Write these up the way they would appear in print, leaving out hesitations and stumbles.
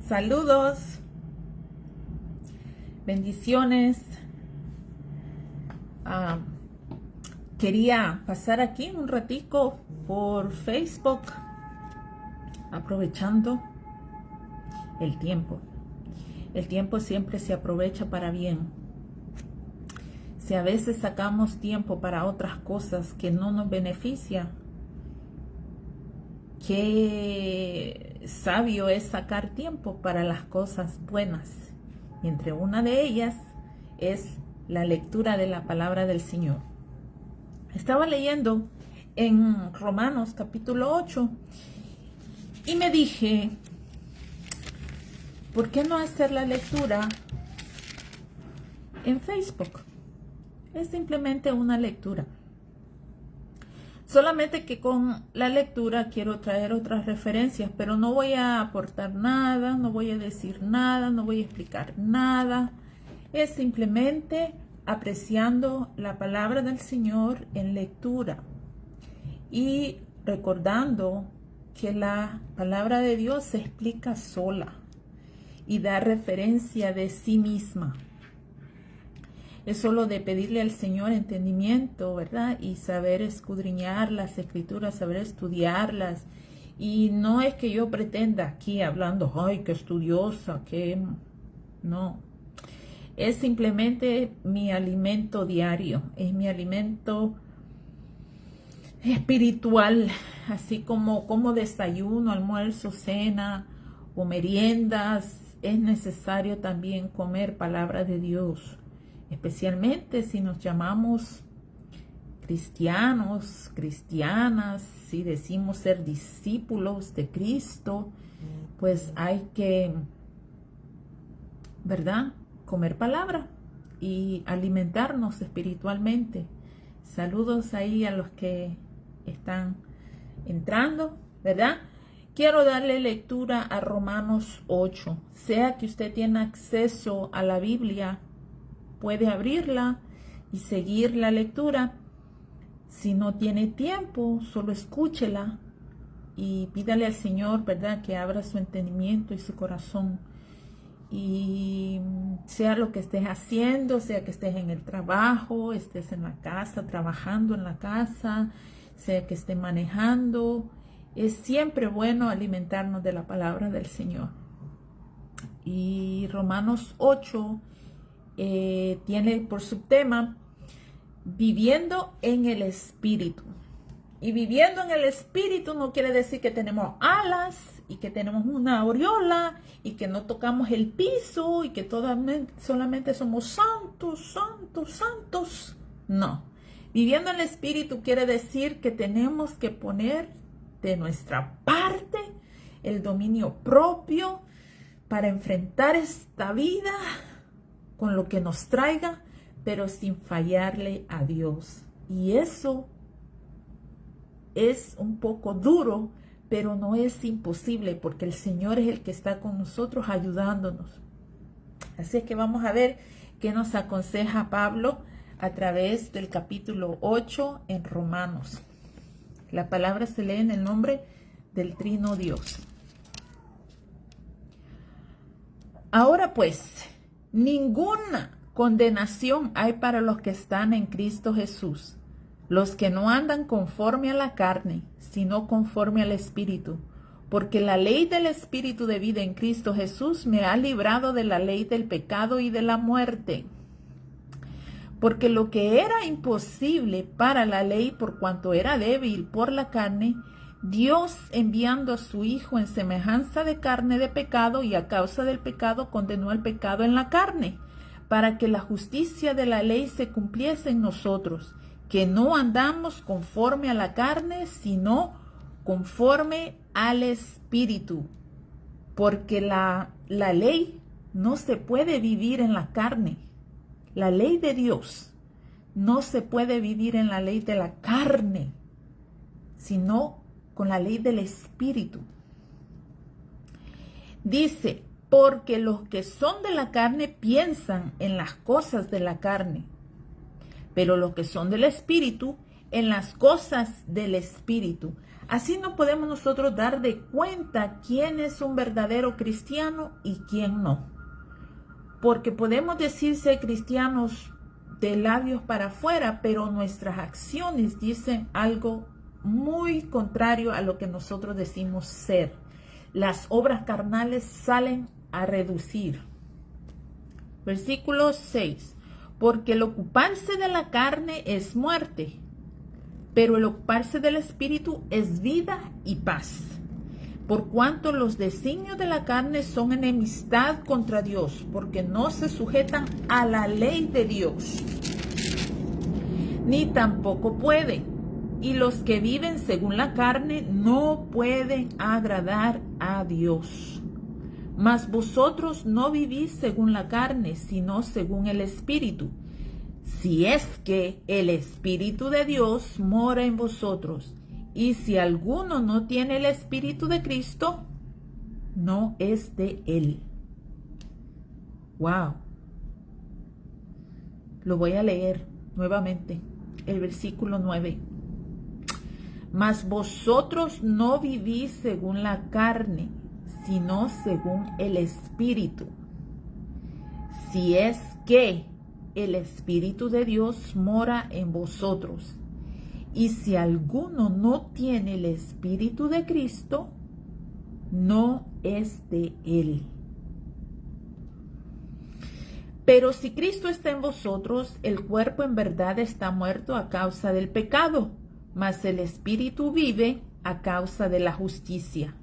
Saludos, bendiciones. Quería pasar aquí un ratico por Facebook, aprovechando el tiempo. El tiempo siempre se aprovecha para bien. Si a veces sacamos tiempo para otras cosas que no nos benefician, qué sabio es sacar tiempo para las cosas buenas. Y entre una de ellas es la lectura de la palabra del Señor. Estaba leyendo en Romanos capítulo 8 y me dije, ¿por qué no hacer la lectura en Facebook? Es simplemente una lectura. Solamente que con la lectura quiero traer otras referencias, pero no voy a aportar nada, no voy a decir nada, no voy a explicar nada. Es simplemente apreciando la palabra del Señor en lectura y recordando que la palabra de Dios se explica sola y da referencia de sí misma. Es solo de pedirle al Señor entendimiento, ¿verdad? Y saber escudriñar las escrituras, saber estudiarlas. Y no es que yo pretenda aquí hablando, ay, qué estudiosa, que no. Es simplemente mi alimento diario, es mi alimento espiritual, así como desayuno, almuerzo, cena o meriendas. Es necesario también comer palabra de Dios. Especialmente si nos llamamos cristianos, cristianas, si decimos ser discípulos de Cristo, pues hay que, ¿verdad?, comer palabra y alimentarnos espiritualmente. Saludos ahí a los que están entrando, ¿verdad? Quiero darle lectura a Romanos 8. Sea que usted tiene acceso a la Biblia, puede abrirla y seguir la lectura. Si no tiene tiempo, solo escúchela y pídale al Señor, ¿verdad?, que abra su entendimiento y su corazón. Y sea lo que estés haciendo, sea que estés en el trabajo, estés en la casa, trabajando en la casa, sea que estés manejando, es siempre bueno alimentarnos de la palabra del Señor. Y Romanos 8 tiene por subtema viviendo en el Espíritu. Y viviendo en el Espíritu no quiere decir que tenemos alas y que tenemos una aureola y que no tocamos el piso y que solamente somos santos, santos, santos. No. Viviendo en el Espíritu quiere decir que tenemos que poner de nuestra parte el dominio propio para enfrentar esta vida con lo que nos traiga, pero sin fallarle a Dios. Y eso es un poco duro, pero no es imposible, porque el Señor es el que está con nosotros ayudándonos. Así es que vamos a ver qué nos aconseja Pablo a través del capítulo 8 en Romanos. La palabra se lee en el nombre del Trino Dios. Ahora pues, ninguna condenación hay para los que están en Cristo Jesús, los que no andan conforme a la carne, sino conforme al Espíritu. Porque la ley del Espíritu de vida en Cristo Jesús me ha librado de la ley del pecado y de la muerte. Porque lo que era imposible para la ley por cuanto era débil por la carne, Dios, enviando a su Hijo en semejanza de carne de pecado y a causa del pecado condenó al pecado en la carne, para que la justicia de la ley se cumpliese en nosotros, que no andamos conforme a la carne, sino conforme al Espíritu. Porque la ley no se puede vivir en la carne. La ley de Dios no se puede vivir en la ley de la carne, sino con la ley del Espíritu. Dice, porque los que son de la carne piensan en las cosas de la carne, pero los que son del Espíritu en las cosas del Espíritu. Así no podemos nosotros dar de cuenta quién es un verdadero cristiano y quién no. Porque podemos decir ser cristianos de labios para afuera, pero nuestras acciones dicen algo muy contrario a lo que nosotros decimos ser. Las obras carnales salen a reducir. Versículo 6. Porque el ocuparse de la carne es muerte, pero el ocuparse del Espíritu es vida y paz. Por cuanto los designios de la carne son enemistad contra Dios, porque no se sujetan a la ley de Dios, ni tampoco pueden. Y los que viven según la carne no pueden agradar a Dios. Mas vosotros no vivís según la carne, sino según el Espíritu. Si es que el Espíritu de Dios mora en vosotros. Y si alguno no tiene el Espíritu de Cristo, no es de él. Wow. Lo voy a leer nuevamente. El versículo 9. Mas vosotros no vivís según la carne, sino según el Espíritu. Si es que el Espíritu de Dios mora en vosotros. Y si alguno no tiene el Espíritu de Cristo, no es de él. Pero si Cristo está en vosotros, el cuerpo en verdad está muerto a causa del pecado, mas el Espíritu vive a causa de la justicia.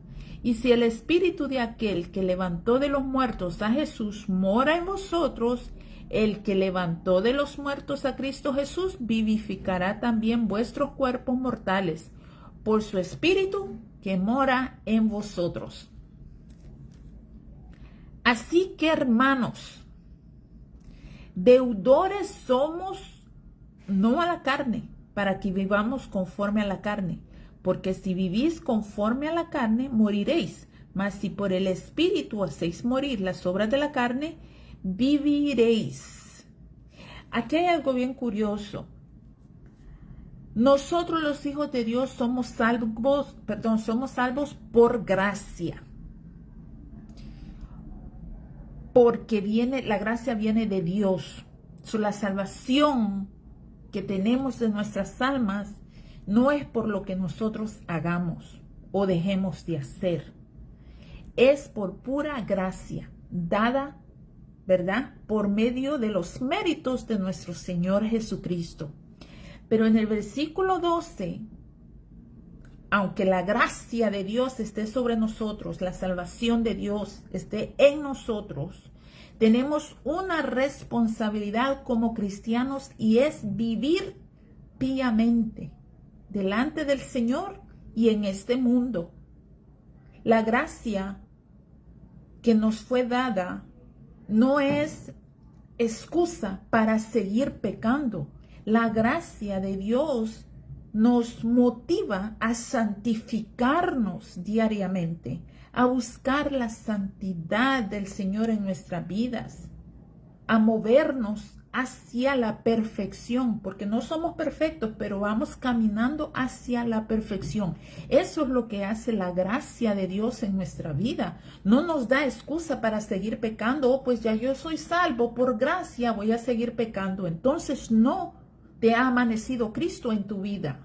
Y si el Espíritu de aquel que levantó de los muertos a Jesús mora en vosotros, el que levantó de los muertos a Cristo Jesús vivificará también vuestros cuerpos mortales por su Espíritu que mora en vosotros. Así que, hermanos, deudores somos no a la carne, para que vivamos conforme a la carne. Porque si vivís conforme a la carne, moriréis. Mas si por el Espíritu hacéis morir las obras de la carne, viviréis. Aquí hay algo bien curioso. Nosotros los hijos de Dios somos salvos por gracia. Porque la gracia viene de Dios. La salvación que tenemos de nuestras almas no es por lo que nosotros hagamos o dejemos de hacer. Es por pura gracia dada, ¿verdad?, por medio de los méritos de nuestro Señor Jesucristo. Pero en el versículo 12, aunque la gracia de Dios esté sobre nosotros, la salvación de Dios esté en nosotros, tenemos una responsabilidad como cristianos y es vivir piamente delante del Señor y en este mundo. La gracia que nos fue dada no es excusa para seguir pecando. La gracia de Dios nos motiva a santificarnos diariamente, a buscar la santidad del Señor en nuestras vidas, a movernos hacia la perfección, porque no somos perfectos, pero vamos caminando hacia la perfección. Eso es lo que hace la gracia de Dios en nuestra vida. No nos da excusa para seguir pecando. Oh, pues ya yo soy salvo, por gracia voy a seguir pecando. Entonces no te ha amanecido Cristo en tu vida.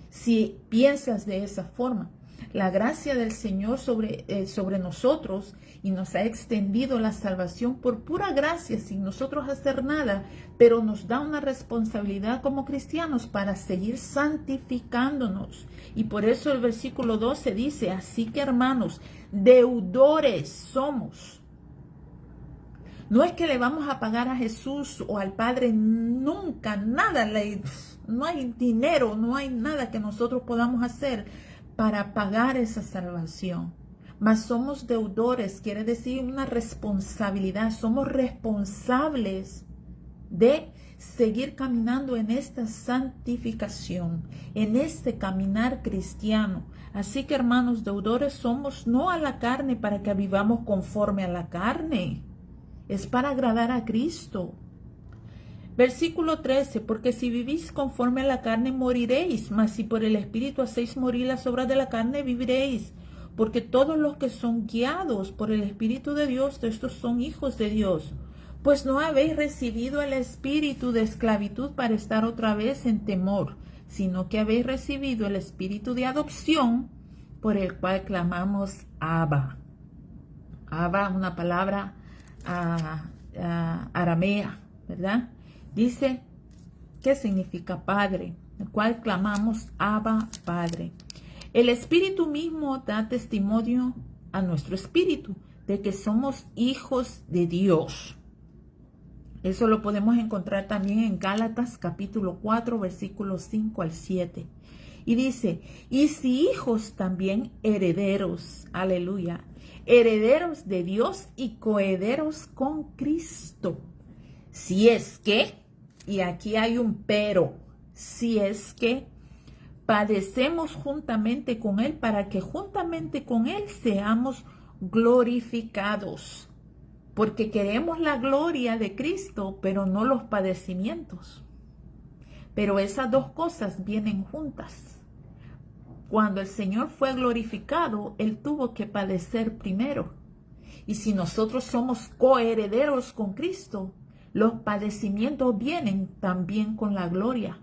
Si piensas de esa forma, la gracia del Señor sobre nosotros y nos ha extendido la salvación por pura gracia, sin nosotros hacer nada, pero nos da una responsabilidad como cristianos para seguir santificándonos. Y por eso el versículo 12 dice, así que, hermanos, deudores somos. No es que le vamos a pagar a Jesús o al Padre nunca, nada, no hay dinero, no hay nada que nosotros podamos hacer para pagar esa salvación. Mas somos deudores, quiere decir una responsabilidad. Somos responsables de seguir caminando en esta santificación, en este caminar cristiano. Así que, hermanos, deudores somos no a la carne para que vivamos conforme a la carne. Es para agradar a Cristo. Versículo 13, porque si vivís conforme a la carne moriréis, mas si por el Espíritu hacéis morir las obras de la carne, viviréis. Porque todos los que son guiados por el Espíritu de Dios, estos son hijos de Dios. Pues no habéis recibido el espíritu de esclavitud para estar otra vez en temor, sino que habéis recibido el espíritu de adopción, por el cual clamamos Abba. Abba, una palabra aramea, ¿verdad? Dice, ¿qué significa Padre? El cual clamamos Abba, Padre. El Espíritu mismo da testimonio a nuestro espíritu de que somos hijos de Dios. Eso lo podemos encontrar también en Gálatas capítulo 4, versículos 5 al 7. Y dice, y si hijos también herederos, aleluya, herederos de Dios y coherederos con Cristo. Si es que, y aquí hay un pero, si es que padecemos juntamente con Él para que juntamente con Él seamos glorificados. Porque queremos la gloria de Cristo, pero no los padecimientos. Pero esas dos cosas vienen juntas. Cuando el Señor fue glorificado, Él tuvo que padecer primero. Y si nosotros somos coherederos con Cristo, los padecimientos vienen también con la gloria.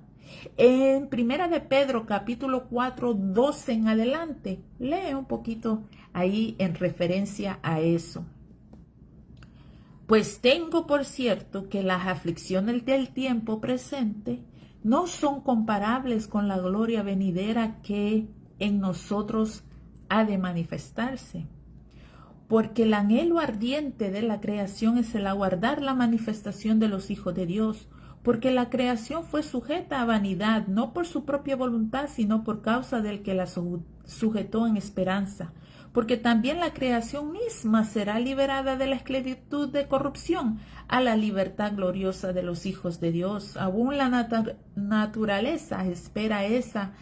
En 1 de Pedro, capítulo 4, 12 en adelante, lee un poquito ahí en referencia a eso. Pues tengo por cierto que las aflicciones del tiempo presente no son comparables con la gloria venidera que en nosotros ha de manifestarse. Porque el anhelo ardiente de la creación es el aguardar la manifestación de los hijos de Dios, porque la creación fue sujeta a vanidad, no por su propia voluntad, sino por causa del que la sujetó en esperanza. Porque también la creación misma será liberada de la esclavitud de corrupción a la libertad gloriosa de los hijos de Dios. Aún la naturaleza espera esa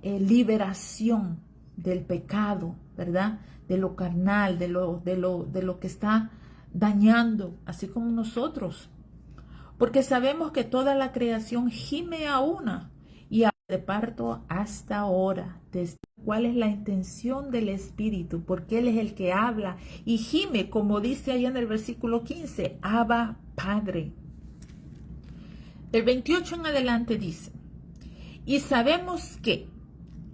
liberación del pecado, ¿verdad? De lo carnal, de lo que está dañando, así como nosotros. Porque sabemos que toda la creación gime a una y de parto hasta ahora. ¿Cuál es la intención del Espíritu? Porque Él es el que habla y gime, como dice ahí en el versículo 15, Abba, Padre. El 28 en adelante dice, y sabemos que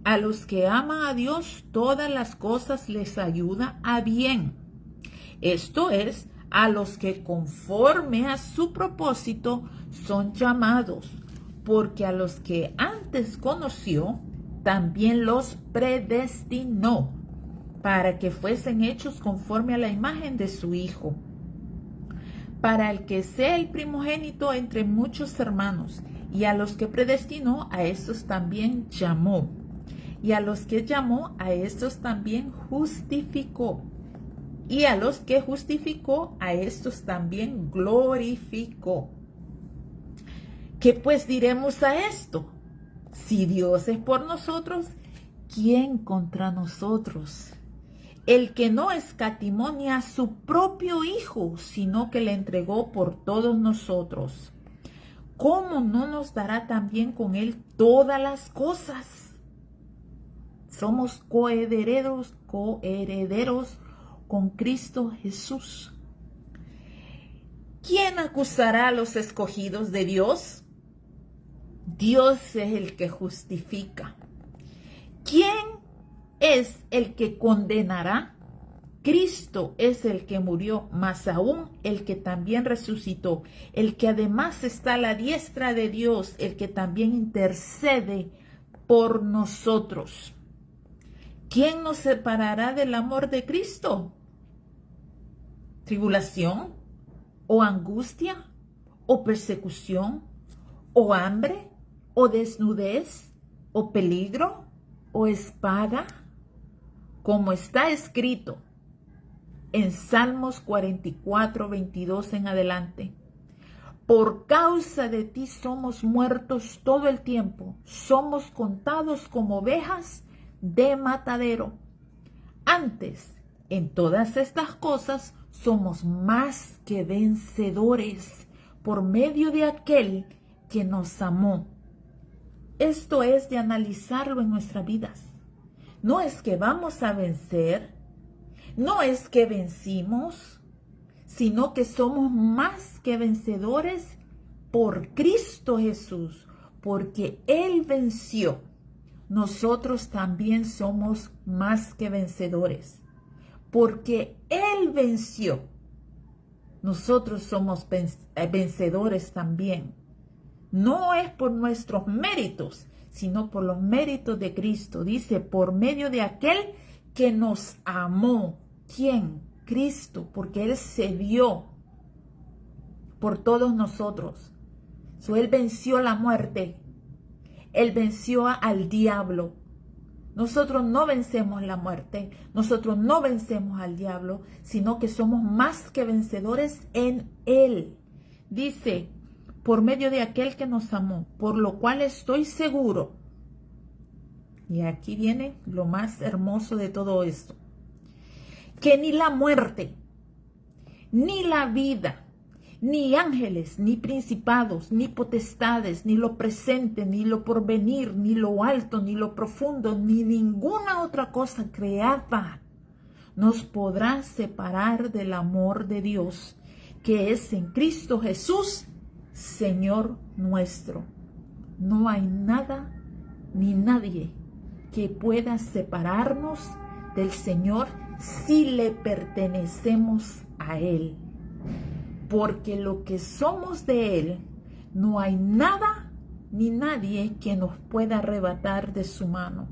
a los que aman a Dios todas las cosas les ayuda a bien. Esto es, a los que conforme a su propósito son llamados, porque a los que antes conoció, también los predestinó, para que fuesen hechos conforme a la imagen de su Hijo, para el que sea el primogénito entre muchos hermanos, y a los que predestinó, a estos también llamó, y a los que llamó, a estos también justificó, y a los que justificó, a estos también glorificó. ¿Qué pues diremos a esto? Si Dios es por nosotros, ¿quién contra nosotros? El que no escatimó ni a su propio Hijo, sino que le entregó por todos nosotros, ¿cómo no nos dará también con Él todas las cosas? Somos coherederos con Cristo Jesús. ¿Quién acusará a los escogidos de Dios? Dios es el que justifica. ¿Quién es el que condenará? Cristo es el que murió, más aún el que también resucitó, el que además está a la diestra de Dios, el que también intercede por nosotros. ¿Quién nos separará del amor de Cristo? ¿Tribulación? ¿O angustia? ¿O persecución? ¿O hambre? ¿O desnudez? ¿O peligro? ¿O espada? Como está escrito en Salmos 44, 22 en adelante. Por causa de ti somos muertos todo el tiempo, somos contados como ovejas de matadero. Antes, en todas estas cosas, somos más que vencedores por medio de aquel que nos amó. Esto es de analizarlo en nuestras vidas. No es que vamos a vencer, no es que vencimos, sino que somos más que vencedores por Cristo Jesús, porque Él venció. Nosotros también somos más que vencedores, porque Él venció. Nosotros somos vencedores también. No es por nuestros méritos, sino por los méritos de Cristo. Dice, por medio de aquel que nos amó. ¿Quién? Cristo, porque Él se dio por todos nosotros. Él venció la muerte. Él venció al diablo. Nosotros no vencemos la muerte, nosotros no vencemos al diablo, sino que somos más que vencedores en Él. Dice, por medio de aquel que nos amó, por lo cual estoy seguro. Y aquí viene lo más hermoso de todo esto. Que ni la muerte, ni la vida, ni ángeles, ni principados, ni potestades, ni lo presente, ni lo porvenir, ni lo alto, ni lo profundo, ni ninguna otra cosa creada nos podrá separar del amor de Dios, que es en Cristo Jesús, Señor nuestro. No hay nada ni nadie que pueda separarnos del Señor si le pertenecemos a Él. Porque lo que somos de Él, no hay nada ni nadie que nos pueda arrebatar de su mano.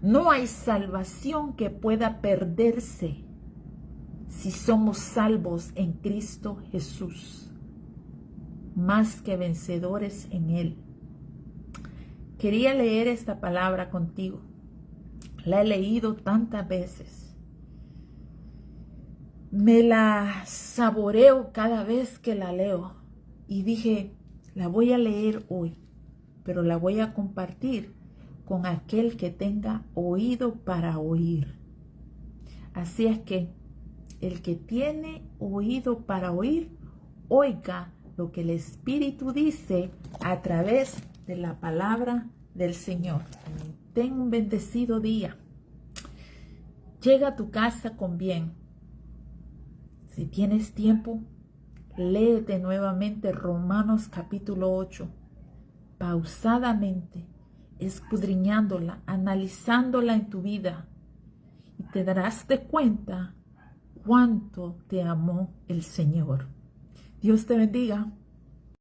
No hay salvación que pueda perderse si somos salvos en Cristo Jesús, más que vencedores en Él. Quería leer esta palabra contigo. La he leído tantas veces. Me la saboreo cada vez que la leo y dije, la voy a leer hoy, pero la voy a compartir con aquel que tenga oído para oír. Así es que el que tiene oído para oír, oiga lo que el Espíritu dice a través de la palabra del Señor. Ten un bendecido día. Llega a tu casa con bien. Si tienes tiempo, léete nuevamente Romanos capítulo 8, pausadamente, escudriñándola, analizándola en tu vida, y te darás de cuenta cuánto te amó el Señor. Dios te bendiga.